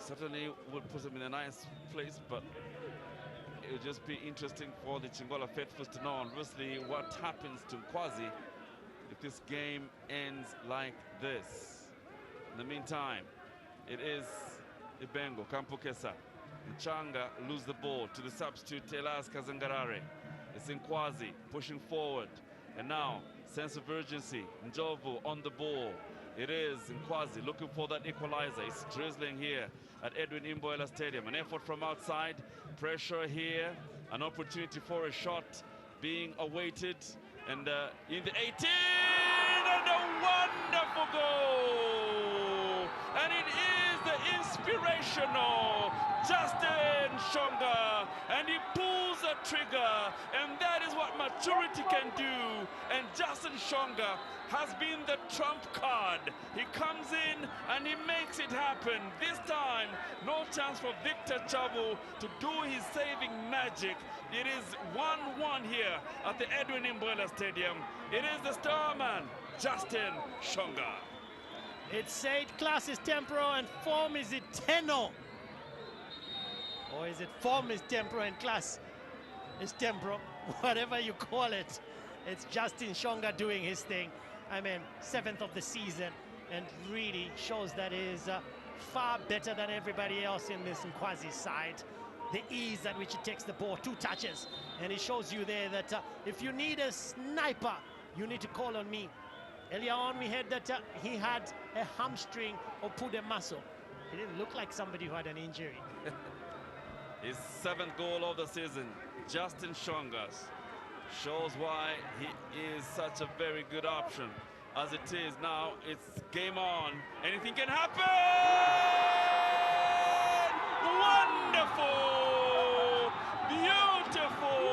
certainly would put them in a nice place, but it would just be interesting for the Chingola faithfuls to know, obviously, what happens to NKAWAZI if this game ends like this. In the meantime, it is Ibengo, Kampukesa, NCHANGA lose the ball to the substitute Telas Kazangarare. It's NKAWAZI pushing forward, and now sense of urgency. Njovu on the ball. It is NKAWAZI looking for that equalizer. It's drizzling here at Edwin Imboela Stadium. An effort from outside, pressure here, an opportunity for a shot being awaited, and in the 18, and a wonderful goal! And it is the inspirational Justin Shonga, and he pulls a trigger, and that is what maturity can do. And Justin Shonga has been the trump card. He comes in and he makes it happen. This time, no chance for Victor Chabu to do his saving magic. It is 1-1 here at the Edwin Imboela Stadium. It is the starman, Justin Shonga. It's said class is temporal and form is eternal. Or is it form is temporal and class is temporal? Whatever you call it. It's Justin Shonga doing his thing. I mean, 7th of the season, and really shows that he is far better than everybody else in this NKAWAZI side. The ease at which he takes the ball, 2 touches, and it shows you there that if you need a sniper, you need to call on me. Earlier on, we heard that he had a hamstring or pulled a muscle. He didn't look like somebody who had an injury. His 7th goal of the season, Justin Shonga's, shows why he is such a very good option. As it is now, it's game on. Anything can happen! Wonderful! Beautiful!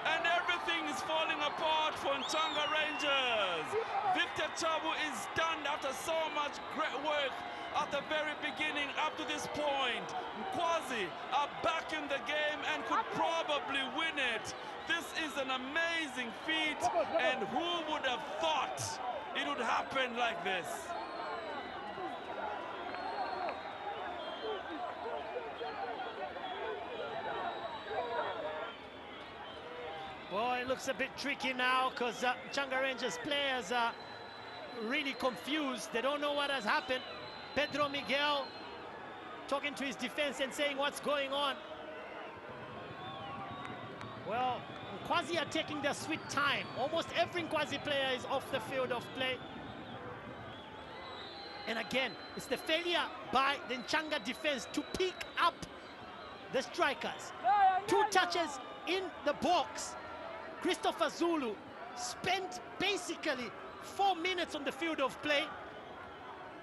And everything is falling apart for NCHANGA Rangers. Victor Chabu is stunned after so much great work at the very beginning up to this point. NKAWAZI are back in the game and could probably win it. This is an amazing feat, and who would have thought it would happen like this? Boy, it looks a bit tricky now because NCHANGA Rangers players are really confused. They don't know what has happened. Pedro Miguel talking to his defense and saying what's going on. Well, NKAWAZI are taking their sweet time. Almost every NKAWAZI player is off the field of play. And again, it's the failure by the NCHANGA defense to pick up the strikers. 2 touches in the box. Christopher Zulu spent basically 4 minutes on the field of play.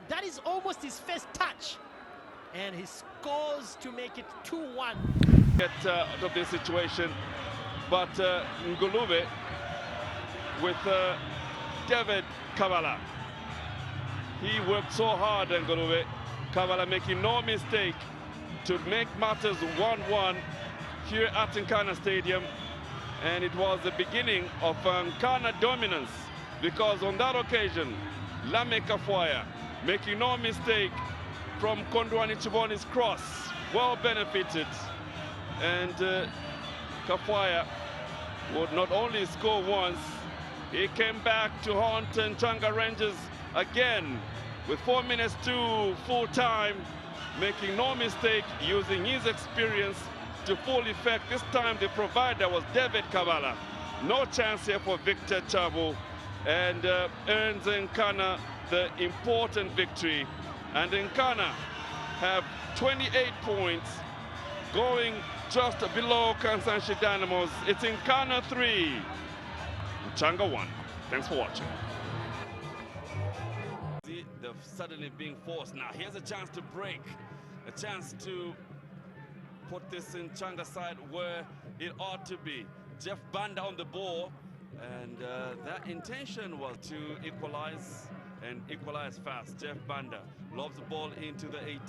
That is almost his first touch. And he scores to make it 2-1. Get out of this situation. But Ngulube with David Kavala. He worked so hard, Ngulube. Kavala making no mistake to make matters 1-1 here at NKANA Stadium. And it was the beginning of NKANA dominance, because on that occasion, Lame Kafwaya making no mistake from Kondwani Chiboni's cross, well benefited. And Kafwaya would not only score once, he came back to haunt NCHANGA Rangers again with 4 minutes to full time, making no mistake, using his experience to full effect. This time the provider was David Kavala. No chance here for Victor Chabu, and earns NKANA the important victory. And NKANA have 28 points, going just below Kansanshi Dynamos. It's NKANA 3, NCHANGA 1. Thanks for watching. They're suddenly being forced. Now here's a chance to break, a chance to put this in NCHANGA side where it ought to be. Jeff Banda on the ball, and that intention was to equalize, and equalize fast. Jeff Banda lobs the ball into the 18.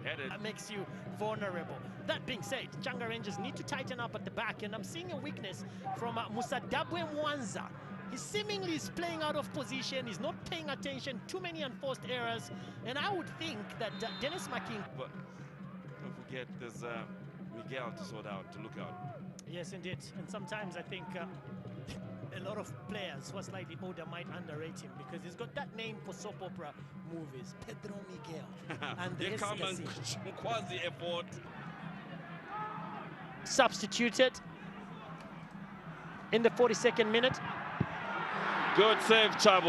Headed. That makes you vulnerable. That being said, NCHANGA Rangers need to tighten up at the back, and I'm seeing a weakness from Musadabwe Mwanza. He seemingly is playing out of position. He's not paying attention. Too many unforced errors. And I would think that Dennis McKing... But don't forget, there's Miguel to sort out, to look out. Yes, indeed. And sometimes I think a lot of players who are slightly older might underrate him because he's got that name for soap opera movies, Pedro Miguel. And Here comes NKAWAZI effort. Substituted in the 42nd minute. Good save, Chabo.